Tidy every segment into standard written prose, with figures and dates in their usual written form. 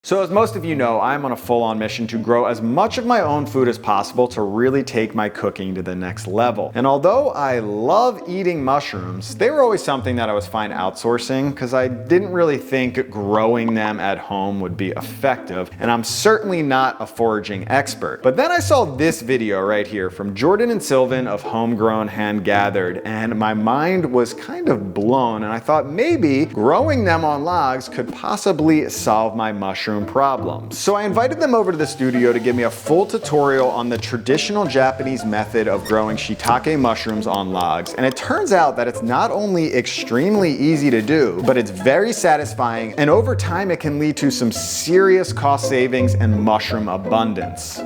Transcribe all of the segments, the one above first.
So as most of you know, I'm on a full-on mission to grow as much of my own food as possible to really take my cooking to the next level. And although I love eating mushrooms, they were always something that I was fine outsourcing because I didn't really think growing them at home would be effective, and I'm certainly not a foraging expert. But then I saw this video right here from Jordan and Silvan of Homegrown Hand Gathered, and my mind was kind of blown, and I thought maybe growing them on logs could possibly solve my mushroom problem. So I invited them over to the studio to give me a full tutorial on the traditional Japanese method of growing shiitake mushrooms on logs. And it turns out that it's not only extremely easy to do, but it's very satisfying, and over time it can lead to some serious cost savings and mushroom abundance.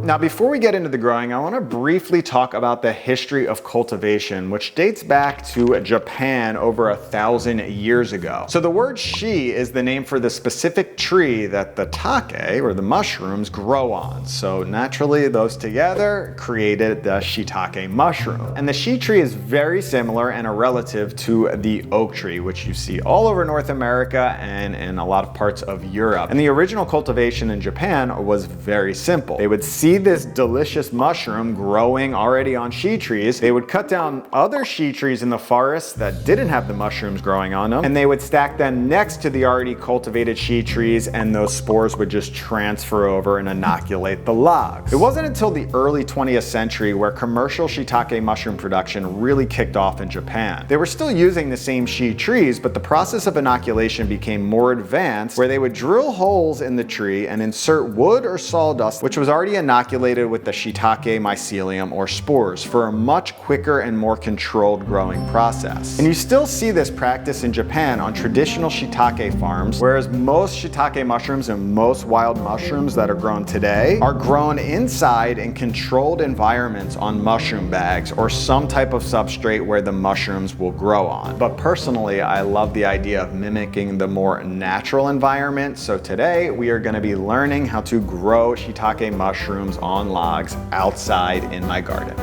Now, before we get into the growing, I want to briefly talk about the history of cultivation, which dates back to Japan over 1,000 years ago. So the word shi is the name for the specific tree that the take, or the mushrooms, grow on. So naturally, those together created the shiitake mushroom. And the shi tree is very similar and a relative to the oak tree, which you see all over North America and in a lot of parts of Europe. And the original cultivation in Japan was very simple. They would see this delicious mushroom growing already on shi trees. They would cut down other shi trees in the forest that didn't have the mushrooms growing on them, and they would stack them next to the already cultivated shi trees, and those spores would just transfer over and inoculate the logs. It wasn't until the early 20th century where commercial shiitake mushroom production really kicked off in Japan. They were still using the same shi trees, but the process of inoculation became more advanced, where they would drill holes in the tree and insert wood or sawdust, which was already inoculated with the shiitake mycelium or spores, for a much quicker and more controlled growing process. And you still see this practice in Japan on traditional shiitake farms, whereas most shiitake mushrooms and most wild mushrooms that are grown today are grown inside in controlled environments on mushroom bags or some type of substrate where the mushrooms will grow on. But personally, I love the idea of mimicking the more natural environment, so today we are going to be learning how to grow shiitake mushrooms on logs outside in my garden.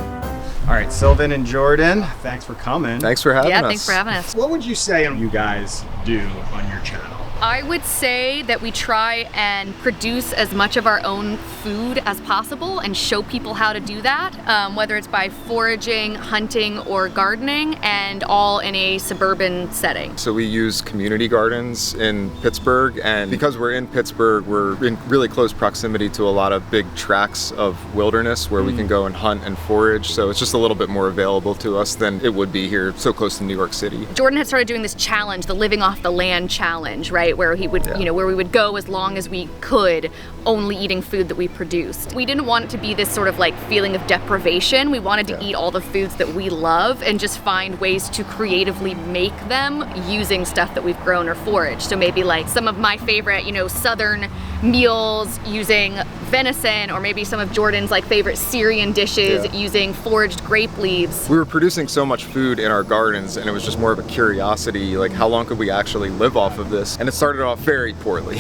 All right, Silvan and Jordan, thanks for coming. Thanks for having us. Yeah, thanks for having us. What would you say you guys do on your channel? I would say that we try and produce as much of our own food as possible and show people how to do that, whether it's by foraging, hunting, or gardening, and all in a suburban setting. So we use community gardens in Pittsburgh, and because we're in Pittsburgh, we're in really close proximity to a lot of big tracts of wilderness where we can go and hunt and forage, so it's just a little bit more available to us than it would be here so close to New York City. Jordan had started doing this challenge, the Living Off the Land challenge, right? Where he would, where we would go as long as we could, only eating food that we produced. We didn't want it to be this sort of like feeling of deprivation. We wanted to eat all the foods that we love and just find ways to creatively make them using stuff that we've grown or foraged. So maybe like some of my favorite, southern meals using venison, or maybe some of Jordan's like favorite Syrian dishes using foraged grape leaves. We were producing so much food in our gardens, and it was just more of a curiosity, like how long could we actually live off of this? And it started off very poorly.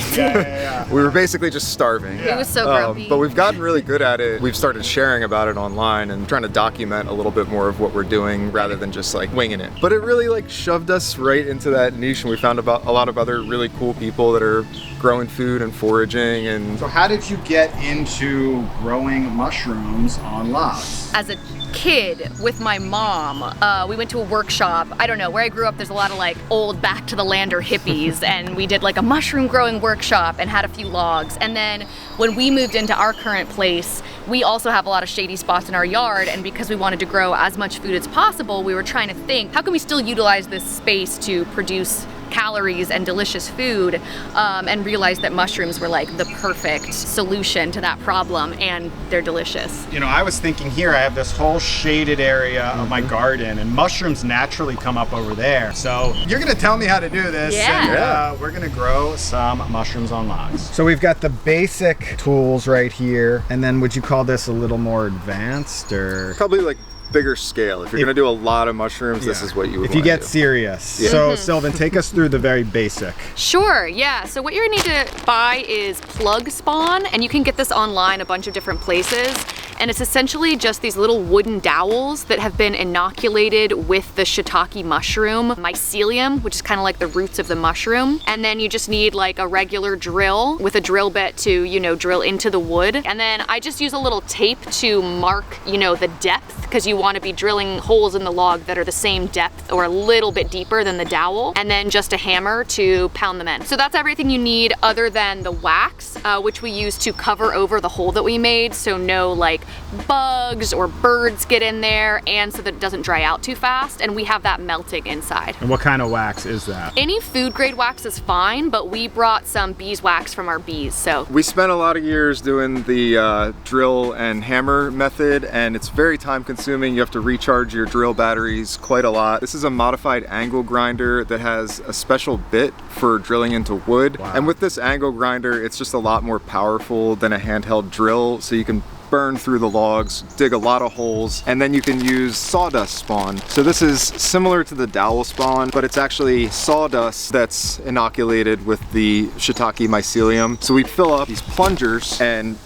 We were basically just starving. It was so grumpy. But we've gotten really good at it. We've started sharing about it online and trying to document a little bit more of what we're doing rather than just like winging it. But it really like shoved us right into that niche, and we found about a lot of other really cool people that are growing food and foraging. And so how did you get into growing mushrooms on logs? As a kid with my mom, we went to a workshop. I don't know, where I grew up there's a lot of like old back to the lander hippies, and we did like a mushroom growing workshop and had a few logs. And then when we moved into our current place, we also have a lot of shady spots in our yard, and because we wanted to grow as much food as possible, we were trying to think, how can we still utilize this space to produce calories and delicious food, and realized that mushrooms were like the perfect solution to that problem, and they're delicious. I was thinking here, I have this whole shaded area of my garden, and mushrooms naturally come up over there. So you're gonna tell me how to do this, and we're gonna grow some mushrooms on logs. So we've got the basic tools right here, and then would you call this a little more advanced, or? Probably like bigger scale. If you're gonna do a lot of mushrooms, this is what you would If you wanna get do. serious. Yeah. So Silvan, take us through the very basic. Sure, yeah. So what you're gonna need to buy is plug spawn, and you can get this online a bunch of different places. And it's essentially just these little wooden dowels that have been inoculated with the shiitake mushroom mycelium, which is kind of like the roots of the mushroom. And then you just need like a regular drill with a drill bit to, you know, drill into the wood. And then I just use a little tape to mark, you know, the depth, because you want to be drilling holes in the log that are the same depth or a little bit deeper than the dowel. And then just a hammer to pound them in. So that's everything you need other than the wax, which we use to cover over the hole that we made. So no like bugs or birds get in there, and so that it doesn't dry out too fast, and we have that melting inside. And what kind of wax is that? Any food grade wax is fine, but we brought some beeswax from our bees, so. We spent a lot of years doing the drill and hammer method, and it's very time consuming. You have to recharge your drill batteries quite a lot. This is a modified angle grinder that has a special bit for drilling into wood. Wow. And with this angle grinder, it's just a lot more powerful than a handheld drill, so you can burn through the logs, dig a lot of holes, and then you can use sawdust spawn. So this is similar to the dowel spawn, but it's actually sawdust that's inoculated with the shiitake mycelium. So we fill up these plungers and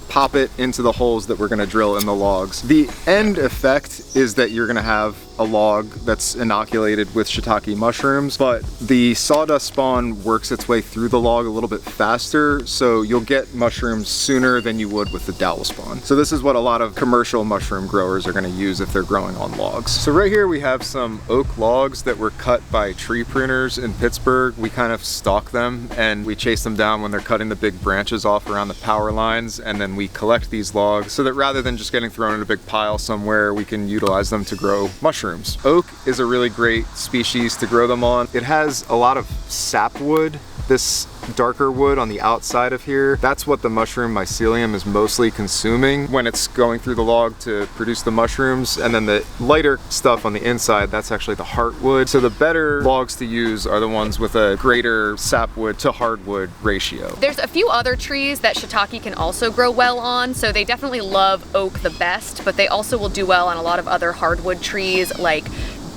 pop it into the holes that we're gonna drill in the logs. The end effect is that you're gonna have a log that's inoculated with shiitake mushrooms, but the sawdust spawn works its way through the log a little bit faster, so you'll get mushrooms sooner than you would with the dowel spawn. So this is what a lot of commercial mushroom growers are gonna use if they're growing on logs. So right here we have some oak logs that were cut by tree pruners in Pittsburgh. We kind of stalk them and we chase them down when they're cutting the big branches off around the power lines, and then we collect these logs so that rather than just getting thrown in a big pile somewhere, we can utilize them to grow mushrooms. Oak is a really great species to grow them on. It has a lot of sapwood. This darker wood on the outside of here, that's what the mushroom mycelium is mostly consuming when it's going through the log to produce the mushrooms, and then the lighter stuff on the inside, that's actually the heartwood. So the better logs to use are the ones with a greater sapwood to hardwood ratio. There's a few other trees that shiitake can also grow well on, so they definitely love oak the best, but they also will do well on a lot of other hardwood trees like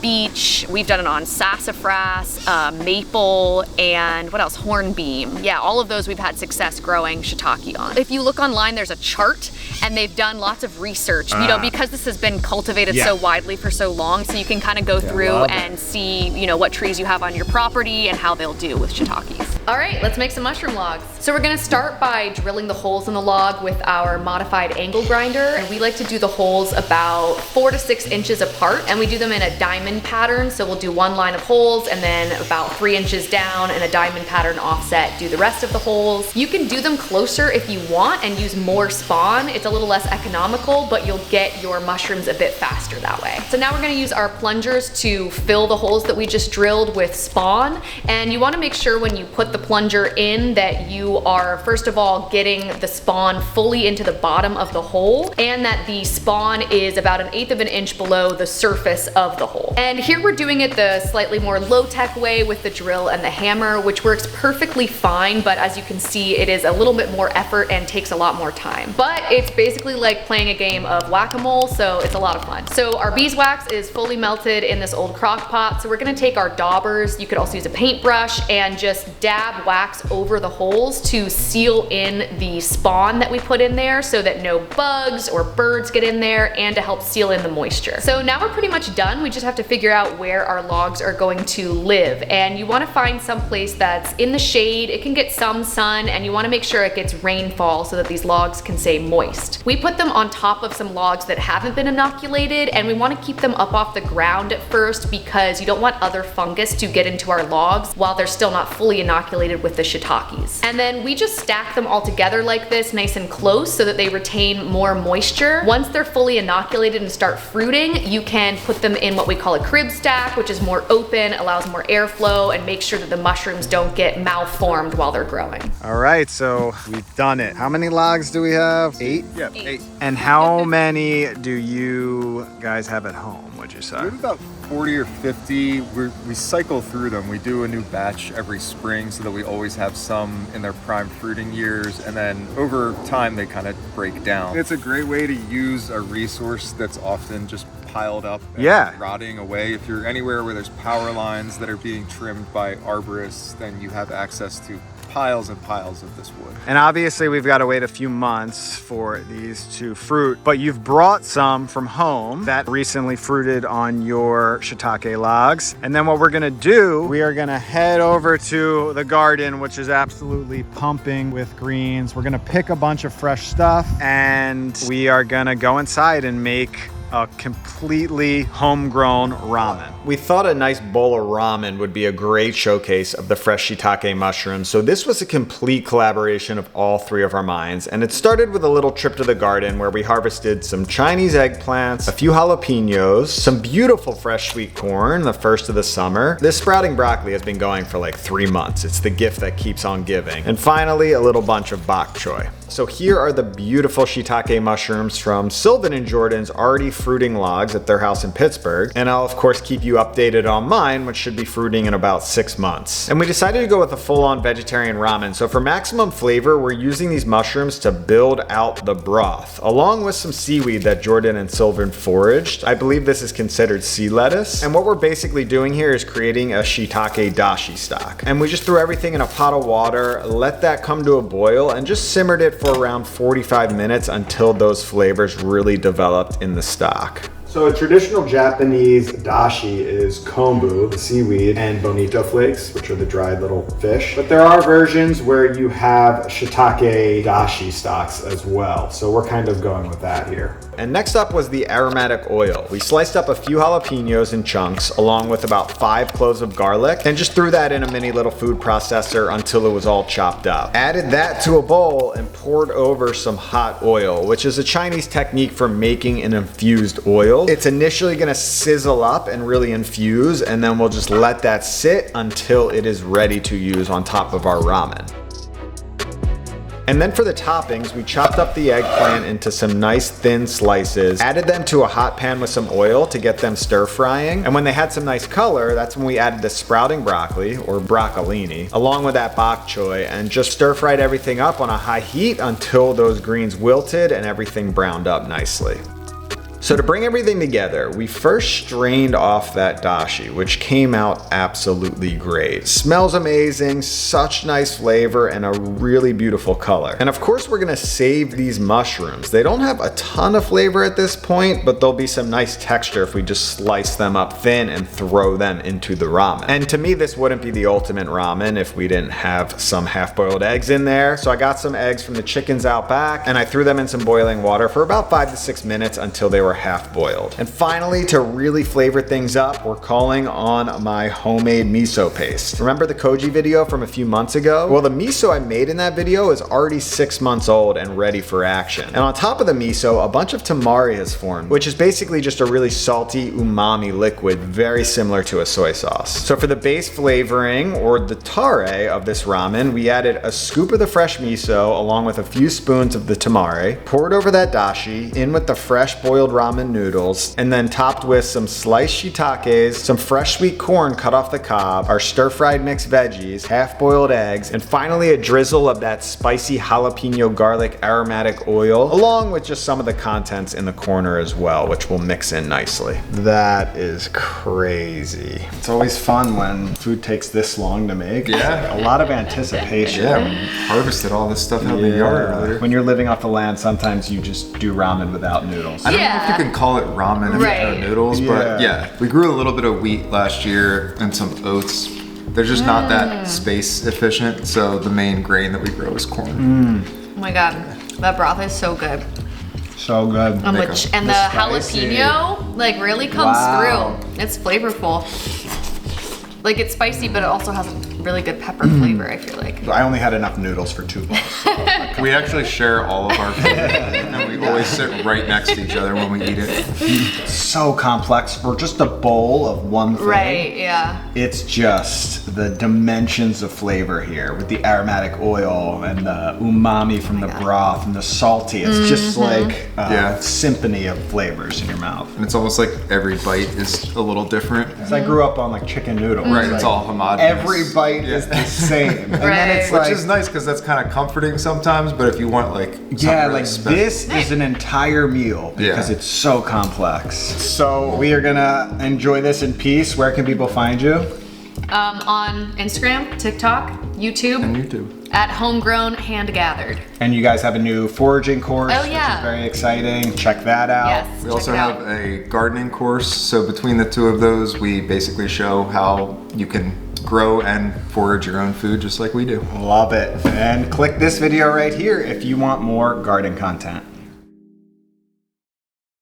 beech. We've done it on sassafras, maple, and what else? Hornbeam. Yeah, all of those we've had success growing shiitake on. If you look online, there's a chart, and they've done lots of research, you know, because this has been cultivated so widely for so long, so you can kind of go through and see, you know, what trees you have on your property and how they'll do with shiitakes. All right, let's make some mushroom logs. So we're gonna start by drilling the holes in the log with our modified angle grinder, and we like to do the holes about 4 to 6 inches apart, and we do them in a diamond pattern. So we'll do one line of holes and then about 3 inches down and a diamond pattern offset, do the rest of the holes. You can do them closer if you want and use more spawn. It's a little less economical, but you'll get your mushrooms a bit faster that way. So now we're gonna use our plungers to fill the holes that we just drilled with spawn. And you wanna make sure when you put the plunger in that you are, first of all, getting the spawn fully into the bottom of the hole, and that the spawn is about 1/8 of an inch below the surface of the hole. And here we're doing it the slightly more low-tech way with the drill and the hammer, which works perfectly fine, but as you can see, it is a little bit more effort and takes a lot more time. But it's basically like playing a game of whack-a-mole, so it's a lot of fun. So our beeswax is fully melted in this old crock pot, so we're gonna take our daubers, you could also use a paintbrush, and just dab wax over the holes to seal in the spawn that we put in there so that no bugs or birds get in there, and to help seal in the moisture. So now we're pretty much done. We just have to figure out where our logs are going to live, and you want to find some place that's in the shade. It can get some sun, and you want to make sure it gets rainfall so that these logs can stay moist. We put them on top of some logs that haven't been inoculated, and we want to keep them up off the ground at first because you don't want other fungus to get into our logs while they're still not fully inoculated with the shiitakes. And then we just stack them all together like this, nice and close, so that they retain more moisture. Once they're fully inoculated and start fruiting, you can put them in what we call a crib stack, which is more open, allows more airflow, and makes sure that the mushrooms don't get malformed while they're growing. All right, so we've done it. How many logs do we have? 8? Yeah, 8. And how many do you guys have at home? would you say? We have about 40 or 50. We cycle through them. We do a new batch every spring so that we always have some in their prime fruiting years, and then over time they kind of break down. It's a great way to use a resource that's often just piled up and rotting away. If you're anywhere where there's power lines that are being trimmed by arborists, then you have access to piles and piles of this wood. And obviously we've got to wait a few months for these to fruit, but you've brought some from home that recently fruited on your Shiitake logs. And then what we're gonna do, we are gonna head over to the garden, which is absolutely pumping with greens. We're gonna pick a bunch of fresh stuff and we are gonna go inside and make a completely homegrown ramen. We thought a nice bowl of ramen would be a great showcase of the fresh shiitake mushrooms, so this was a complete collaboration of all three of our minds, and it started with a little trip to the garden where we harvested some Chinese eggplants, a few jalapenos, some beautiful fresh sweet corn, the first of the summer. This sprouting broccoli has been going for like 3 months. It's the gift that keeps on giving. And finally, a little bunch of bok choy. So here are the beautiful shiitake mushrooms from Silvan and Jordan's already fruiting logs at their house in Pittsburgh. And I'll of course keep you updated on mine, which should be fruiting in about 6 months. And we decided to go with a full-on vegetarian ramen. So for maximum flavor, we're using these mushrooms to build out the broth, along with some seaweed that Jordan and Silvan foraged. I believe this is considered sea lettuce. And what we're basically doing here is creating a shiitake dashi stock. And we just threw everything in a pot of water, let that come to a boil, and just simmered it for around 45 minutes until those flavors really developed in the stock. So a traditional Japanese dashi is kombu, the seaweed, and bonito flakes, which are the dried little fish. But there are versions where you have shiitake dashi stocks as well. So we're kind of going with that here. And next up was the aromatic oil. We sliced up a few jalapenos in chunks, along with about 5 cloves of garlic, and just threw that in a mini little food processor until it was all chopped up. Added that to a bowl and poured over some hot oil, which is a Chinese technique for making an infused oil. It's initially gonna sizzle up and really infuse, and then we'll just let that sit until it is ready to use on top of our ramen. And then for the toppings, we chopped up the eggplant into some nice thin slices, added them to a hot pan with some oil to get them stir frying. And when they had some nice color, that's when we added the sprouting broccoli, or broccolini, along with that bok choy, and just stir fried everything up on a high heat until those greens wilted and everything browned up nicely. So to bring everything together, we first strained off that dashi, which came out absolutely great. Smells amazing, such nice flavor, and a really beautiful color. And of course, we're gonna save these mushrooms. They don't have a ton of flavor at this point, but there'll be some nice texture if we just slice them up thin and throw them into the ramen. And to me, this wouldn't be the ultimate ramen if we didn't have some half-boiled eggs in there. So I got some eggs from the chickens out back, and I threw them in some boiling water for about 5 to 6 minutes until they were half boiled. And finally, to really flavor things up, we're calling on my homemade miso paste. Remember the koji video from a few months ago? Well, the miso I made in that video is already 6 months old and ready for action. And on top of the miso, a bunch of tamari has formed, which is basically just a really salty umami liquid, very similar to a soy sauce. So for the base flavoring, or the tare of this ramen, we added a scoop of the fresh miso along with a few spoons of the tamari, poured over that dashi, in with the fresh boiled ramen noodles, and then topped with some sliced shiitakes, some fresh sweet corn cut off the cob, our stir-fried mixed veggies, half-boiled eggs, and finally a drizzle of that spicy jalapeno garlic aromatic oil, along with just some of the contents in the corner as well, which will mix in nicely. That is crazy. It's always fun when food takes this long to make. Yeah. A lot of anticipation. Yeah, we harvested all this stuff out in the yard earlier. When you're living off the land, sometimes you just do ramen without noodles. I don't know if you can call it ramen Right. or noodles, but yeah, we grew a little bit of wheat last year and some oats. They're just not that space efficient, so the main grain that we grow is corn. Oh my god, that broth is so good. So good. And the jalapeno like really comes through. It's flavorful. Like it's spicy, but it also has really good pepper flavor, I feel like. I only had enough noodles for 2 bowls. We actually share all of our food, and we always sit right next to each other when we eat it. So complex for just a bowl of one thing. Right, yeah. It's just the dimensions of flavor here with the aromatic oil and the umami from the broth and the salty. It's just like a symphony of flavors in your mouth. And it's almost like every bite is a little different. Because I grew up on like chicken noodles. Right, it's all homogeneous. Every bite is the same. And then it's Which like, is nice because that's kind of comforting sometimes, but if you want like something yeah, really like special- this is an entire meal because it's so complex. So we are gonna enjoy this in peace. Where can people find you? On Instagram, TikTok, YouTube. And YouTube. At Homegrown Hand Gathered. And you guys have a new foraging course, Oh, which yeah. is very exciting. Check that out. Yes. We check also it out. have a gardening course, so between the two of those, we basically show how you can grow and forage your own food just like we do. Love it. And click this video right here if you want more garden content.